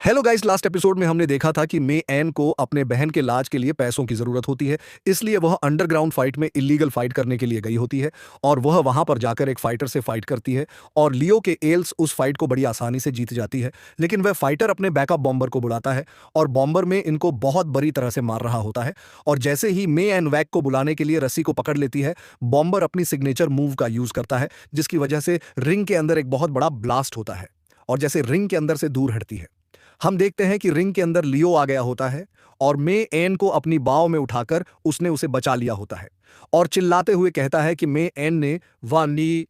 Hello guys, last episode में हमने देखा था कि मे एन को अपने बहन के इलाज के लिए पैसों की जरूरत होती है। इसलिए वह अंडरग्राउंड फाइट में इलीगल फाइट करने के लिए गई होती है और वह वहां पर जाकर एक फाइटर से फाइट करती है और लियो के एल्स उस फाइट को बड़ी आसानी से जीत जाती है। लेकिन वह फाइटर अपने बैकअप बॉम्बर को बुलाता है और बॉम्बर में इनको बहुत बुरी तरह से मार रहा होता है। और जैसे ही मे एन वैक को बुलाने के लिए रस्सी को पकड़ लेती है, बॉम्बर अपनी सिग्नेचर मूव का यूज करता है, जिसकी वजह से रिंग के अंदर एक बहुत बड़ा ब्लास्ट होता है और जैसे रिंग के अंदर से दूर हटती है। हम देखते हैं कि रिंग के अंदर लियो आ गया होता है और मे एन को अपनी बाहों में उठाकर उसने उसे बचा लिया होता है और चिल्लाते हुए कहता है कि मे एन ने वानी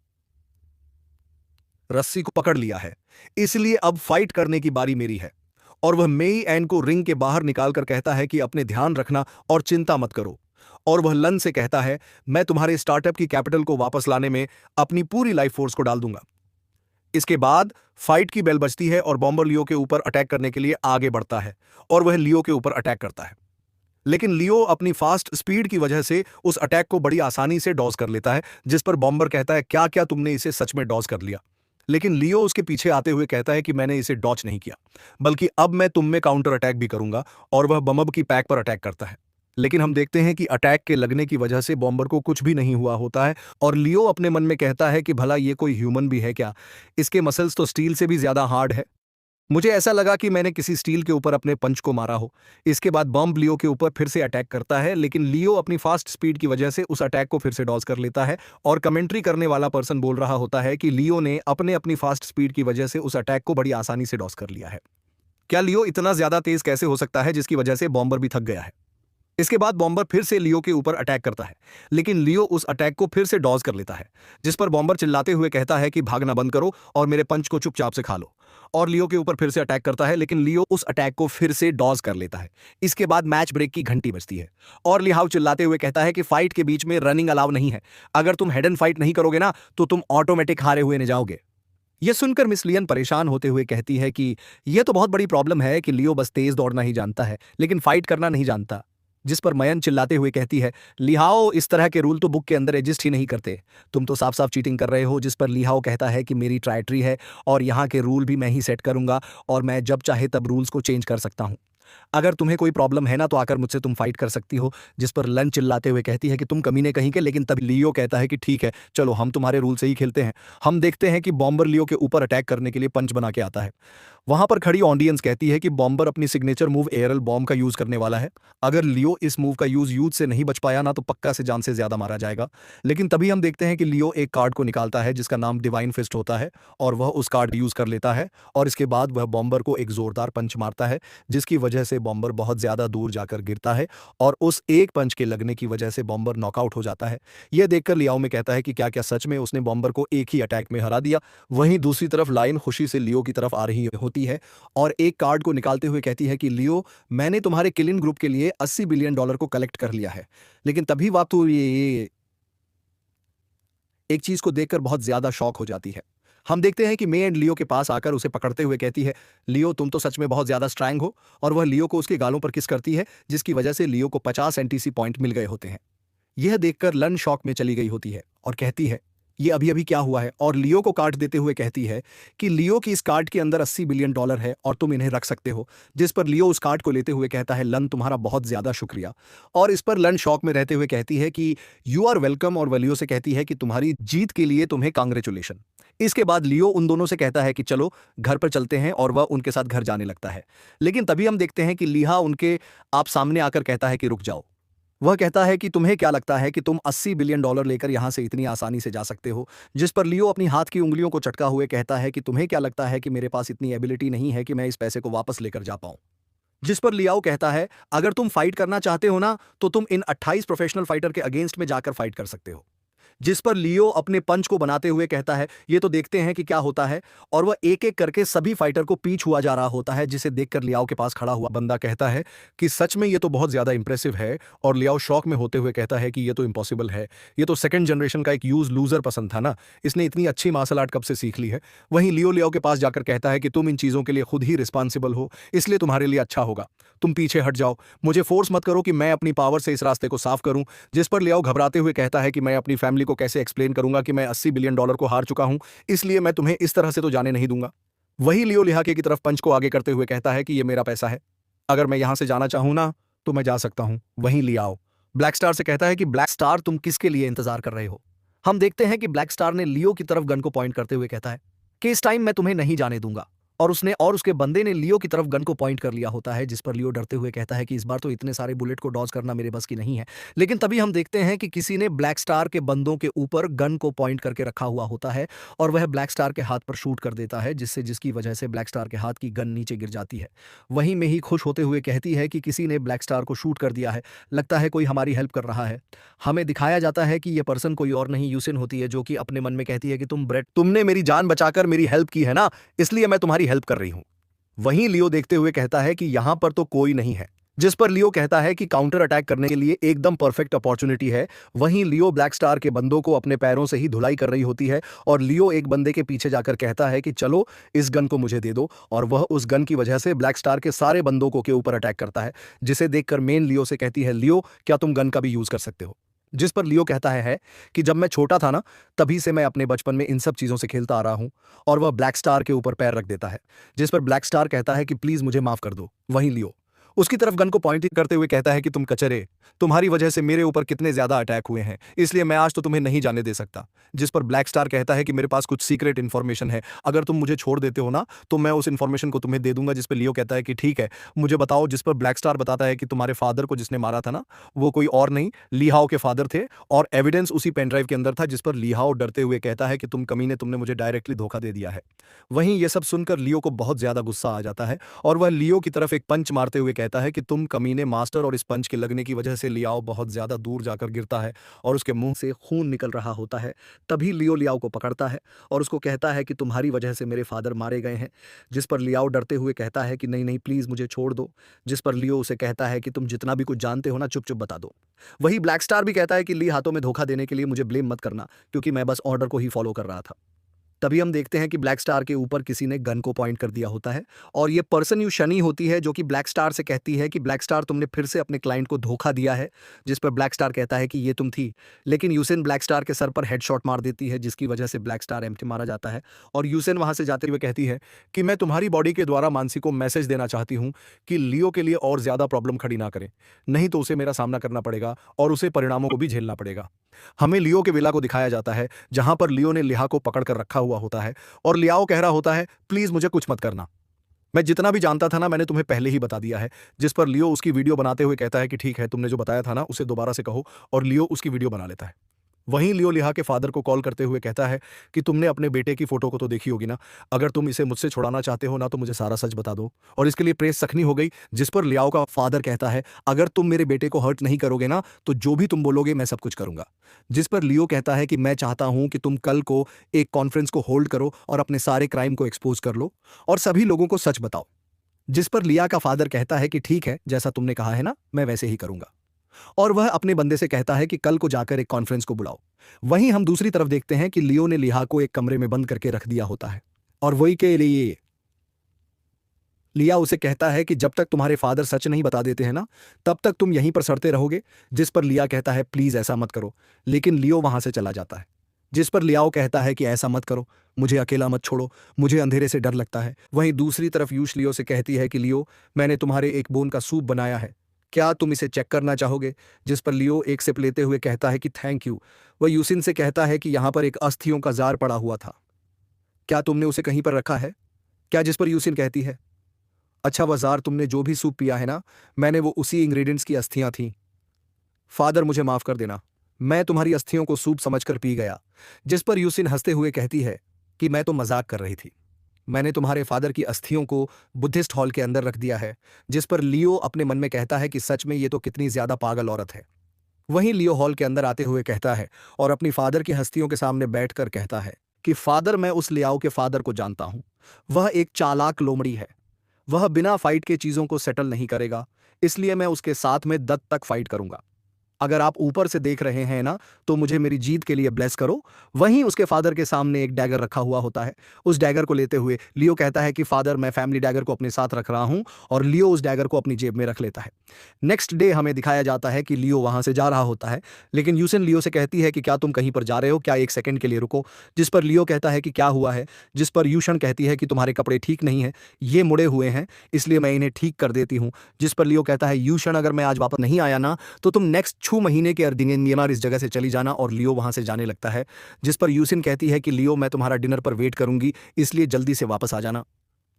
रस्सी को पकड़ लिया है, इसलिए अब फाइट करने की बारी मेरी है। और वह मेई एन को रिंग के बाहर निकालकर कहता है कि अपने ध्यान रखना और चिंता मत करो। और वह लन से कहता है, मैं तुम्हारे स्टार्टअप की कैपिटल को वापस लाने में अपनी पूरी लाइफ फोर्स को डाल दूंगा। इसके बाद फाइट की बेल बजती है और बॉम्बर लियो के ऊपर अटैक करने के लिए आगे बढ़ता है और वह लियो के ऊपर अटैक करता है। लेकिन लियो अपनी फास्ट स्पीड की वजह से उस अटैक को बड़ी आसानी से डॉज कर लेता है, जिस पर बॉम्बर कहता है, क्या क्या तुमने इसे सच में डॉज कर लिया? लेकिन लियो उसके पीछे आते हुए कहता है कि मैंने इसे डॉज नहीं किया, बल्कि अब मैं तुम में काउंटर अटैक भी करूंगा। और वह बमब की पैक पर अटैक करता है। लेकिन हम देखते हैं कि अटैक के लगने की वजह से बॉम्बर को कुछ भी नहीं हुआ होता है और लियो अपने मन में कहता है कि भला ये कोई ह्यूमन भी है क्या? इसके मसल्स तो स्टील से भी ज्यादा हार्ड है। मुझे ऐसा लगा कि मैंने किसी स्टील के ऊपर अपने पंच को मारा हो। इसके बाद बॉम्ब लियो के ऊपर फिर से अटैक करता है, लेकिन लियो अपनी फास्ट स्पीड की वजह से उस अटैक को फिर से डॉज कर लेता है और कमेंट्री करने वाला पर्सन बोल रहा होता है कि लियो ने अपनी फास्ट स्पीड की वजह से उस अटैक को बड़ी आसानी से डॉज कर लिया है। क्या लियो इतना ज्यादा तेज कैसे हो सकता है जिसकी वजह से बॉम्बर भी थक गया है? इसके बाद बॉम्बर फिर से लियो के ऊपर अटैक करता है, लेकिन लियो उस अटैक को फिर से डॉज कर लेता है, जिस पर बॉम्बर चिल्लाते हुए कहता है कि भागना बंद करो और मेरे पंच को चुपचाप से खा लो। और लियो के ऊपर फिर से अटैक करता है, लेकिन लियो उस अटैक को फिर से डॉज कर लेता है। इसके बाद मैच ब्रेक की घंटी बजती है और लिहाओ चिल्लाते हुए कहता है कि फाइट के बीच में रनिंग अलाउ नहीं है। अगर तुम हेड एंड फाइट नहीं करोगे ना, तो तुम ऑटोमेटिक हारे हुए न जाओगे। यह सुनकर मिस लियन परेशान होते हुए कहती है कि यह तो बहुत बड़ी प्रॉब्लम है कि लियो बस तेज दौड़ना ही जानता है, लेकिन फाइट करना नहीं जानता। जिस पर मयन चिल्लाते हुए कहती है, लिहाओ इस तरह के रूल तो बुक के अंदर एग्जिस्ट ही नहीं करते। तुम तो साफ साफ चीटिंग कर रहे हो। जिस पर लिहाओ कहता है कि मेरी ट्राइटरी है और यहाँ के रूल भी मैं ही सेट करूंगा और मैं जब चाहे तब रूल्स को चेंज कर सकता हूँ। अगर तुम्हें कोई प्रॉब्लम है ना, तो आकर मुझसे तुम फाइट कर सकती हो। जिस पर लन चिल्लाते हुए कहती है कि तुम कमीने कहीं के। लेकिन तब लियो कहता है कि ठीक है, चलो हम तुम्हारे रूल से ही खेलते हैं। हम देखते हैं कि बॉम्बर लियो के ऊपर अटैक करने के लिए पंच बना के आता है। वहां पर खड़ी ऑडियंस कहती है कि बॉम्बर अपनी सिग्नेचर मूव एयरल बॉम्ब का यूज करने वाला है। अगर लियो इस मूव का यूज से नहीं बच पाया ना, तो पक्का से जान से ज्यादा मारा जाएगा। लेकिन तभी हम देखते हैं कि लियो एक कार्ड को निकालता है जिसका नाम डिवाइन फिस्ट होता है और वह उस कार्ड यूज कर लेता है और इसके बाद वह बॉम्बर को एक जोरदार पंच मारता है, जिसकी वजह से बॉम्बर बहुत ज्यादा दूर जाकर गिरता है और उस एक पंच के लगने की वजह से बॉम्बर नॉकआउट हो जाता है। यह देखकर लियाओ में कहता है कि क्या क्या सच में उसने बॉम्बर को एक ही अटैक में हरा दिया। वहीं दूसरी तरफ लाइन खुशी से लियो की तरफ आ रही होती है और एक कार्ड को निकालते हुए कहती है कि लियो, मैंने तुम्हारे किलिन ग्रुप के लिए $80 बिलियन को कलेक्ट कर लिया है। लेकिन तभी वातु ये एक चीज को देखकर बहुत ज्यादा शॉक हो जाती है। हम देखते हैं कि मे एंड लियो के पास आकर उसे पकड़ते हुए कहती है, लियो तुम तो सच में बहुत ज्यादा स्ट्रांग हो। और वह लियो को उसके गालों पर किस करती है, जिसकी वजह से लियो को 50 एनटीसी पॉइंट मिल गए होते हैं। यह देखकर लन शॉक में चली गई होती है और कहती है, ये अभी अभी क्या हुआ है? और लियो को कार्ड देते हुए कहती है कि लियो की इस कार्ड के अंदर $80 बिलियन है और तुम इन्हें रख सकते हो। जिस पर लियो उस कार्ड को लेते हुए कहता है, लन तुम्हारा बहुत ज्यादा शुक्रिया। और इस पर लन शॉक में रहते हुए कहती है कि यू आर वेलकम और वह लियो से कहती है कि तुम्हारी जीत के लिए तुम्हें कांग्रेचुलेशन। इसके बाद लियो उन दोनों से कहता है कि चलो घर पर चलते हैं और वह उनके साथ घर जाने लगता है। लेकिन तभी हम देखते हैं कि लिहा उनके आप सामने आकर कहता है कि रुक जाओ। वह कहता है कि तुम्हें क्या लगता है कि तुम $80 बिलियन लेकर यहां से इतनी आसानी से जा सकते हो? जिस पर लियो अपनी हाथ की उंगलियों को चटका हुए कहता है कि तुम्हें क्या लगता है कि मेरे पास इतनी एबिलिटी नहीं है कि मैं इस पैसे को वापस लेकर जा पाऊं? जिस पर लियाओ कहता है, अगर तुम फाइट करना चाहते हो ना, तो तुम इन 28 प्रोफेशनल फाइटर के अगेंस्ट में जाकर फाइट कर सकते हो। जिस पर लियो अपने पंच को बनाते हुए कहता है, ये तो देखते हैं कि क्या होता है। और वह एक एक करके सभी फाइटर को पीछ हुआ जा रहा होता है, जिसे देखकर लियाओ के पास खड़ा हुआ बंदा कहता है कि सच में ये तो बहुत ज्यादा इंप्रेसिव है। और लियाओ शॉक में होते हुए कहता है कि ये तो इम्पॉसिबल है। ये तो सेकंड जनरेशन का एक यूज लूजर पसंद था ना, इसने इतनी अच्छी मार्शल आर्ट कब से सीख ली है? वहीं लियो लियाओ के पास जाकर कहता है कि तुम इन चीजों के लिए खुद ही रिस्पॉन्सिबल हो, इसलिए तुम्हारे लिए अच्छा होगा तुम पीछे हट जाओ। मुझे फोर्स मत करो कि मैं अपनी पावर से इस रास्ते को साफ करूं। जिस पर लियाओ घबराते हुए कहता है कि मैं अपनी फैमिली को कैसे एक्सप्लेन करूंगा कि मैं $80 बिलियन को हार चुका हूं, इसलिए मैं तुम्हें इस तरह से तो जाने नहीं दूंगा। वही लियो लिहाके की तरफ पंच को आगे करते हुए कहता है कि ये मेरा पैसा है, अगर मैं यहां से जाना चाहूं ना तो मैं जा सकता हूं। वहीं लियाओ ब्लैक स्टार से कहता है कि ब्लैक स्टार तुम किसके लिए इंतजार कर रहे हो। हम देखते हैं कि ब्लैक स्टार ने लियो की तरफ गन को पॉइंट करते हुए कहता है कि इस टाइम मैं तुम्हें नहीं जाने दूंगा। और उसने और उसके बंदे ने लियो की तरफ गन को पॉइंट कर लिया होता है, जिस पर लियो डरते हुए कहता है कि इस बार तो इतने सारे बुलेट को डॉज करना मेरे बस की नहीं है। लेकिन तभी हम देखते हैं कि किसी ने ब्लैक स्टार के बंदों के ऊपर गन को पॉइंट करके रखा हुआ होता है और वह ब्लैक स्टार के हाथ पर शूट कर देता है, जिसकी वजह से ब्लैक स्टार के हाथ की गन नीचे गिर जाती है। वहीं में ही खुश होते हुए कहती है कि किसी ने ब्लैक स्टार को शूट कर दिया है, लगता है कोई हमारी हेल्प कर रहा है। हमें दिखाया जाता है कि यह पर्सन कोई और नहीं यूसिन होती है, जो कि अपने मन में कहती है कि तुम ब्रेड, तुमने मेरी जान बचाकर मेरी हेल्प की है ना, इसलिए मैं तुम्हारी हेल्प कर रही हूं। वहीं लियो देखते हुए कहता है कि यहां पर तो कोई नहीं है, जिस पर लियो कहता है कि काउंटर अटैक करने के लिए एकदम परफेक्ट अपॉर्चुनिटी है। वहीं लियो ब्लैक स्टार के बंदों को अपने पैरों से ही धुलाई कर रही होती है और लियो एक बंदे के पीछे जाकर कहता है कि चलो इस गन को मुझे दे दो, और वह उस गन की वजह से ब्लैक स्टार के सारे बंदों को के ऊपर अटैक करता है, जिसे देखकर मेन लियो से कहती है लियो क्या तुम गन का भी यूज कर सकते हो। जिस पर लियो कहता है कि जब मैं छोटा था ना तभी से मैं अपने बचपन में इन सब चीज़ों से खेलता आ रहा हूं, और वह ब्लैक स्टार के ऊपर पैर रख देता है, जिस पर ब्लैक स्टार कहता है कि प्लीज़ मुझे माफ़ कर दो। वहीं लियो उसकी तरफ गन को पॉइंट करते हुए कहता है कि तुम कचरे, तुम्हारी वजह से मेरे ऊपर कितने ज़्यादा अटैक हुए हैं, इसलिए मैं आज तो तुम्हें नहीं जाने दे सकता। जिस पर ब्लैक स्टार कहता है कि मेरे पास कुछ सीक्रेट इन्फॉर्मेशन है, अगर तुम मुझे छोड़ देते हो ना तो मैं उस इन्फॉर्मेशन को तुम्हें दे दूंगा। जिस पर लियो कहता है कि ठीक है मुझे बताओ। जिस पर ब्लैक स्टार बताता है कि तुम्हारे फादर को जिसने मारा था ना वो कोई और नहीं लीहाओ के फादर थे, और एविडेंस उसी पेन ड्राइव के अंदर था। जिस पर लीहाओ डरते हुए कहता है कि तुम कमीने, तुमने मुझे डायरेक्टली धोखा दे दिया है। वहीं ये सब सुनकर लियो को बहुत ज्यादा गुस्सा आ जाता है और वह लियो की तरफ एक पंच मारते हुए कहता है कि तुम कमीने मास्टर, और इस पंच के लगने की वजह से लियाओ बहुत ज्यादा दूर जाकर गिरता है और उसके मुंह से खून निकल रहा होता है। तभी लियो लियाओ को पकड़ता है और उसको कहता है कि तुम्हारी वजह से मेरे फादर मारे गए हैं। जिस पर लियाओ डरते हुए कहता है कि नहीं नहीं प्लीज मुझे छोड़ दो। जिस पर लियो उसे कहता है कि तुम जितना भी कुछ जानते हो ना चुप चुप बता दो। वही ब्लैक स्टार भी कहता है कि ली हाथों में धोखा देने के लिए मुझे ब्लेम मत करना, क्योंकि मैं बस ऑर्डर को ही फॉलो कर रहा था। तभी हम देखते हैं कि ब्लैक स्टार के ऊपर किसी ने गन को पॉइंट कर दिया होता है और ये पर्सन यू शनी होती है, जो कि ब्लैक स्टार से कहती है कि ब्लैक स्टार तुमने फिर से अपने क्लाइंट को धोखा दिया है। जिस पर ब्लैक स्टार कहता है कि ये तुम थी, लेकिन यूसेन ब्लैक स्टार के सर पर हेडशॉट मार देती है, जिसकी वजह से ब्लैक स्टार एम्प्टी मारा जाता है। और यूसेन वहां से जाते हुए कहती है कि मैं तुम्हारी बॉडी के द्वारा मानसी को मैसेज देना चाहती हूँ कि लियो के लिए और ज्यादा प्रॉब्लम खड़ी ना करे, नहीं तो उसे मेरा सामना करना पड़ेगा और उसे परिणामों को भी झेलना पड़ेगा। हमें लियो के विला को दिखाया जाता है, जहां पर लियो ने लिहा को पकड़ कर रखा हुआ होता है और लियाओ कह रहा होता है प्लीज मुझे कुछ मत करना, मैं जितना भी जानता था ना मैंने तुम्हें पहले ही बता दिया है। जिस पर लियो उसकी वीडियो बनाते हुए कहता है कि ठीक है तुमने जो बताया था ना उसे दोबारा से कहो, और लियो उसकी वीडियो बना लेता है। वहीं लियो लिहा के फादर को कॉल करते हुए कहता है कि तुमने अपने बेटे की फोटो को तो देखी होगी ना, अगर तुम इसे मुझसे छुड़ाना चाहते हो ना तो मुझे सारा सच बता दो, और इसके लिए प्रेस सखनी हो गई। जिस पर लियाओ का फादर कहता है अगर तुम मेरे बेटे को हर्ट नहीं करोगे ना तो जो भी तुम बोलोगे मैं सब कुछ करूंगा। जिस पर लियो कहता है कि मैं चाहता हूं कि तुम कल को एक कॉन्फ्रेंस को होल्ड करो और अपने सारे क्राइम को एक्सपोज कर लो और सभी लोगों को सच बताओ। जिस पर लिया का फादर कहता है कि ठीक है जैसा तुमने कहा है ना मैं वैसे ही करूंगा, और वह अपने बंदे से कहता है कि कल को जाकर एक कॉन्फ्रेंस को बुलाओ। वहीं हम दूसरी तरफ देखते हैं कि लियो ने लिहा को एक कमरे में बंद करके रख दिया होता है और वही के लिए लिया उसे कहता है कि जब तक तुम्हारे फादर सच नहीं बता देते हैं ना तब तक तुम यहीं पर सड़ते रहोगे। जिस पर लिया कहता है प्लीज ऐसा मत करो, लेकिन लियो वहां से चला जाता है। जिस पर लियाओ कहता है कि ऐसा मत करो, मुझे अकेला मत छोड़ो, मुझे अंधेरे से डर लगता है। वहीं दूसरी तरफ यूश लियो से कहती है कि लियो मैंने तुम्हारे एक बोन का सूप बनाया है, क्या तुम इसे चेक करना चाहोगे। जिस पर लियो एक सिप लेते हुए कहता है कि थैंक यू। वह यूसिन से कहता है कि यहाँ पर एक अस्थियों का जार पड़ा हुआ था, क्या तुमने उसे कहीं पर रखा है क्या। जिस पर यूसिन कहती है अच्छा वह जार तुमने जो भी सूप पिया है ना मैंने वो उसी इंग्रेडिएंट्स की अस्थियां थीं। फादर मुझे माफ कर देना, मैं तुम्हारी अस्थियों को सूप समझकर पी गया। जिस पर यूसिन हंसते हुए कहती है कि मैं तो मजाक कर रही थी, मैंने तुम्हारे फादर की अस्थियों को बुद्धिस्ट हॉल के अंदर रख दिया है। जिस पर लियो अपने मन में कहता है कि सच में ये तो कितनी ज्यादा पागल औरत है। वहीं लियो हॉल के अंदर आते हुए कहता है और अपनी फादर की हस्तियों के सामने बैठकर कहता है कि फादर मैं उस लियाओ के फादर को जानता हूं, वह एक चालाक लोमड़ी है, वह बिना फाइट के चीजों को सेटल नहीं करेगा, इसलिए मैं उसके साथ में दत्त तक फाइट करूंगा। अगर आप ऊपर से देख रहे हैं ना, तो मुझे मेरी जीत के लिए ब्लेस करो। वहीं उसके फादर के सामने एक डैगर रखा हुआ होता है। उस डैगर को लेते हुए लियो कहता है कि फादर, मैं फैमिली डैगर को अपने साथ रख रहा हूं, और लियो उस डैगर को अपनी जेब में रख लेता है। नेक्स्ट डे हमें दिखाया जाता है कि लियो वहां से जा रहा होता है, लेकिन यूसिन लियो से कहती है कि क्या तुम कहीं पर जा रहे हो, क्या एक सेकंड के लिए रुको। जिस पर लियो कहता है कि क्या हुआ है, जिस पर यूशन कहती है कि तुम्हारे कपड़े ठीक नहीं है, ये मुड़े हुए हैं, इसलिए मैं इन्हें ठीक कर देती हूँ। जिस पर लियो कहता है, यूशन अगर मैं आज वापस नहीं आया ना, तो तुम नेक्स्ट 6 महीने के अर्दिनियमार इस जगह से चली जाना, और लियो वहां से जाने लगता है। जिस पर यूसिन कहती है कि लियो, मैं तुम्हारा डिनर पर वेट करूंगी, इसलिए जल्दी से वापस आ जाना।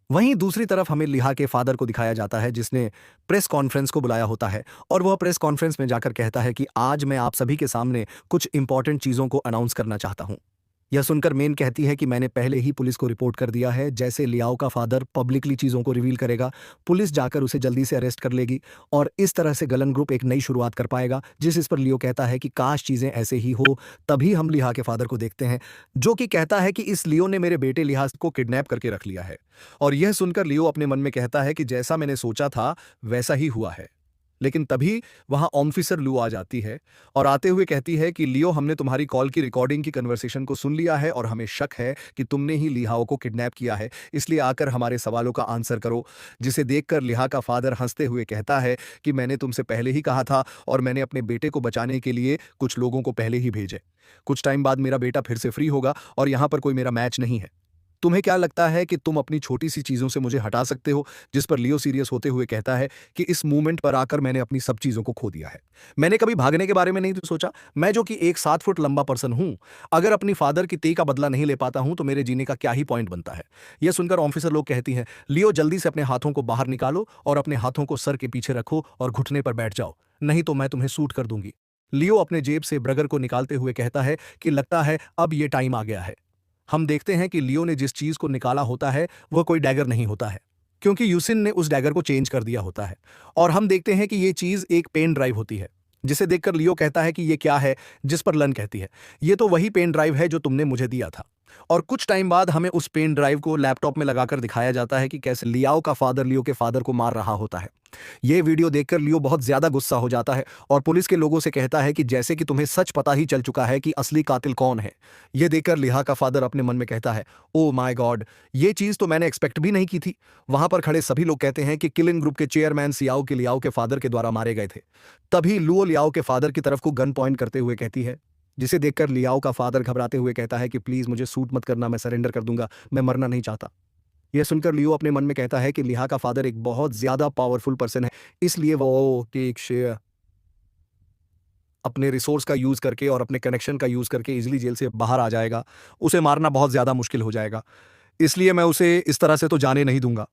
वहीं दूसरी तरफ हमें लिहा के फादर को दिखाया जाता है, जिसने प्रेस कॉन्फ्रेंस को बुलाया होता है, और वह प्रेस कॉन्फ्रेंस में जाकर कहता है कि आज मैं आप सभी के सामने कुछ इंपॉर्टेंट चीजों को अनाउंस करना चाहता हूं। यह सुनकर मेन कहती है कि मैंने पहले ही पुलिस को रिपोर्ट कर दिया है, जैसे लियाओ का फादर पब्लिकली चीज़ों को रिवील करेगा, पुलिस जाकर उसे जल्दी से अरेस्ट कर लेगी, और इस तरह से गलन ग्रुप एक नई शुरुआत कर पाएगा। इस पर लियो कहता है कि काश चीज़ें ऐसे ही हो। तभी हम लिहा के फादर को देखते हैं, जो कि कहता है कि इस लियो ने मेरे बेटे लिहाज को किडनैप करके रख लिया है। और यह सुनकर लियो अपने मन में कहता है कि जैसा मैंने सोचा था वैसा ही हुआ है। लेकिन तभी वहां ऑफिसर लू आ जाती है, और आते हुए कहती है कि लियो, हमने तुम्हारी कॉल की रिकॉर्डिंग की कन्वर्सेशन को सुन लिया है, और हमें शक है कि तुमने ही लिहाओ को किडनैप किया है, इसलिए आकर हमारे सवालों का आंसर करो। जिसे देखकर लिहा का फादर हंसते हुए कहता है कि मैंने तुमसे पहले ही कहा था, और मैंने अपने बेटे को बचाने के लिए कुछ लोगों को पहले ही भेजे। कुछ टाइम बाद मेरा बेटा फिर से फ्री होगा, और यहाँ पर कोई मेरा मैच नहीं है। तुम्हें क्या लगता है कि तुम अपनी छोटी सी चीजों से मुझे हटा सकते हो? जिस पर लियो सीरियस होते हुए कहता है कि इस मूवमेंट पर आकर मैंने अपनी सब चीजों को खो दिया है। मैंने कभी भागने के बारे में नहीं सोचा। मैं जो कि एक 7 फुट लंबा पर्सन हूं, अगर अपनी फादर की ती का बदला नहीं ले पाता हूं, तो मेरे जीने का क्या ही पॉइंट बनता है। यह सुनकर ऑफिसर लोग कहती हैं, लियो, जल्दी से अपने हाथों को बाहर निकालो, और अपने हाथों को सर के पीछे रखो और घुटने पर बैठ जाओ, नहीं तो मैं तुम्हें शूट कर दूंगी। लियो अपने जेब से ब्रगर को निकालते हुए कहता है कि लगता है अब ये टाइम आ गया है। हम देखते हैं कि लियो ने जिस चीज को निकाला होता है वह कोई डैगर नहीं होता है, क्योंकि यूसिन ने उस डैगर को चेंज कर दिया होता है। और हम देखते हैं कि ये चीज एक पेन ड्राइव होती है, जिसे देखकर लियो कहता है कि ये क्या है। जिस पर लन कहती है, ये तो वही पेन ड्राइव है जो तुमने मुझे दिया था। और कुछ टाइम बाद हमें उस पेन ड्राइव को लैपटॉप में लगाकर दिखाया जाता है कि कैसे लियाओ का फादर लियो के फादर को मार रहा होता है। ये वीडियो देखकर लियो बहुत ज्यादा गुस्सा हो जाता है, और पुलिस के लोगों से कहता है कि जैसे कि तुम्हें सच पता ही चल चुका है कि असली कातिल कौन है। यह देखकर लिहा का फादर अपने मन में कहता है, ओ माय गॉड, ये चीज तो मैंने एक्सपेक्ट भी नहीं की थी। वहां पर खड़े सभी लोग कहते हैं कि किलिंग ग्रुप के चेयरमैन सियाओ के लियाओ के फादर के द्वारा मारे गए थे। तभी लुओ लियाओ के फादर की तरफ को गन पॉइंट करते हुए कहती है, जिसे देखकर लियाओ का फादर घबराते हुए कहता है कि प्लीज मुझे शूट मत करना, मैं सरेंडर कर दूंगा, मैं मरना नहीं चाहता। यह सुनकर लियो अपने मन में कहता है कि लिहा का फादर एक बहुत ज्यादा पावरफुल पर्सन है, इसलिए वो टेक शेयर अपने रिसोर्स का यूज करके और अपने कनेक्शन का यूज करके इजीली जेल से बाहर आ जाएगा। उसे मारना बहुत ज्यादा मुश्किल हो जाएगा, इसलिए मैं उसे इस तरह से तो जाने नहीं दूंगा।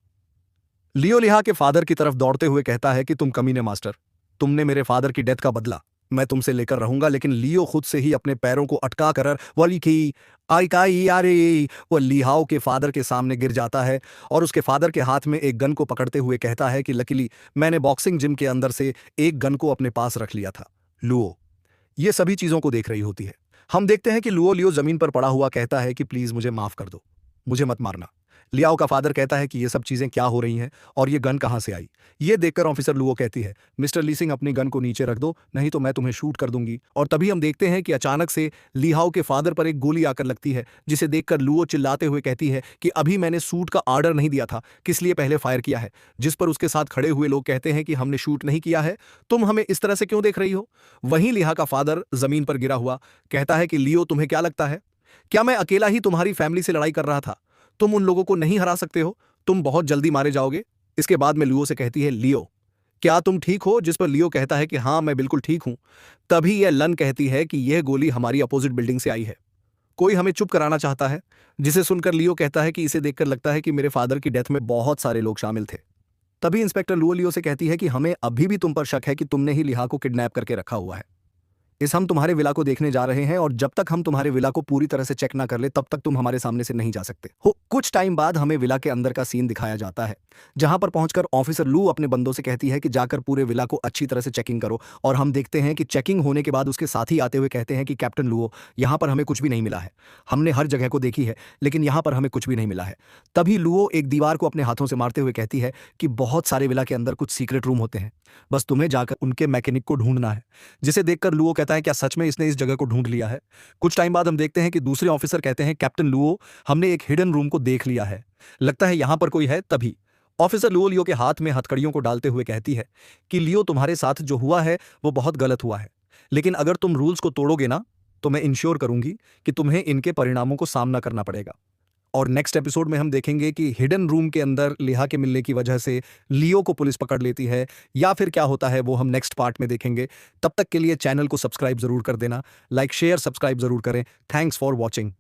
लियो लिहा के फादर की तरफ दौड़ते हुए कहता है कि तुम कमीने मास्टर, तुमने मेरे फादर की डेथ का बदला मैं तुमसे लेकर रहूंगा। लेकिन लियो खुद से ही अपने पैरों को अटका कर वली की आइकाई यारे वो लिहाओ के फादर के सामने गिर जाता है, और उसके फादर के हाथ में एक गन को पकड़ते हुए कहता है कि लकीली मैंने बॉक्सिंग जिम के अंदर से एक गन को अपने पास रख लिया था। लुओ ये सभी चीजों को देख रही होती है। हम देखते हैं कि लुओ लियो जमीन पर पड़ा हुआ कहता है कि प्लीज मुझे माफ कर दो, मुझे मत मारना। लियाओ का फादर कहता है कि ये सब चीजें क्या हो रही हैं, और ये गन कहां से आई। ये देखकर ऑफिसर लुओ कहती है, मिस्टर लीसिंग, अपनी गन को नीचे रख दो, नहीं तो मैं तुम्हें शूट कर दूंगी। और तभी हम देखते हैं कि अचानक से लिहाओ के फादर पर एक गोली आकर लगती है, जिसे देखकर लुओ चिल्लाते हुए कहती है कि अभी मैंने शूट का ऑर्डर नहीं दिया था, किस लिए पहले फायर किया है। जिस पर उसके साथ खड़े हुए लोग कहते हैं कि हमने शूट नहीं किया है, तुम हमें इस तरह से क्यों देख रही हो। वहीं लिहा का फादर जमीन पर गिरा हुआ कहता है कि लियो, तुम्हें क्या लगता है, क्या मैं अकेला ही तुम्हारी फैमिली से लड़ाई कर रहा था? तुम उन लोगों को नहीं हरा सकते हो, तुम बहुत जल्दी मारे जाओगे। इसके बाद में लियो से कहती है, लियो क्या तुम ठीक हो। जिस पर लियो कहता है कि हाँ मैं बिल्कुल ठीक हूं। तभी यह लन कहती है कि यह गोली हमारी अपोजिट बिल्डिंग से आई है, कोई हमें चुप कराना चाहता है। जिसे सुनकर लियो कहता है कि इसे देखकर लगता है कि मेरे फादर की डेथ में बहुत सारे लोग शामिल थे। तभी इंस्पेक्टर लुओ लियो से कहती है कि हमें अभी भी तुम पर शक है कि तुमने ही लिहा को किडनैप करके रखा हुआ है। इस हम तुम्हारे विला को देखने जा रहे हैं और जब तक हम तुम्हारे विला को पूरी तरह से चेक ना कर ले तब तक तुम हमारे सामने से नहीं जा सकते हो। कुछ टाइम बाद हमें विला के अंदर का सीन दिखाया जाता है, जहां पर पहुंचकर ऑफिसर लू अपने बंदों से कहती है कि जाकर पूरे विला को अच्छी तरह से चेकिंग करो। और हम देखते हैं कि चेकिंग होने के बाद उसके साथी आते हुए कहते हैं कि कैप्टन लुओ, यहाँ पर हमें कुछ भी नहीं मिला है। हमने हर जगह को देखी है लेकिन यहाँ पर हमें कुछ भी नहीं मिला है। तभी लुओ एक दीवार को अपने हाथों से मारते हुए कहती है कि बहुत सारे विला के अंदर कुछ सीक्रेट रूम होते हैं, बस तुम्हें जाकर उनके मैकेनिक को ढूंढना है। जिसे देखकर लुओ कहता है क्या सच में इसने इस जगह को ढूंढ लिया है। कुछ टाइम बाद हम देखते हैं कि दूसरे ऑफिसर कहते हैं कैप्टन लुओ, हमने एक हिडन रूम को देख लिया है, लगता है यहां पर कोई है। तभी ऑफिसर लुओ लियो के हाथ में हथकड़ियों को डालते हुए कहती है कि लियो, तुम्हारे साथ जो हुआ है वो बहुत गलत हुआ है, लेकिन अगर तुम रूल्स को तोड़ोगे ना तो मैं इंश्योर करूंगी कि तुम्हें इनके परिणामों को सामना करना पड़ेगा। और नेक्स्ट एपिसोड में हम देखेंगे कि हिडन रूम के अंदर लिहा के मिलने की वजह से लियो को पुलिस पकड़ लेती है या फिर क्या होता है वो हम नेक्स्ट पार्ट में देखेंगे। तब तक के लिए चैनल को सब्सक्राइब जरूर कर देना, लाइक शेयर सब्सक्राइब जरूर करें। Thanks for watching.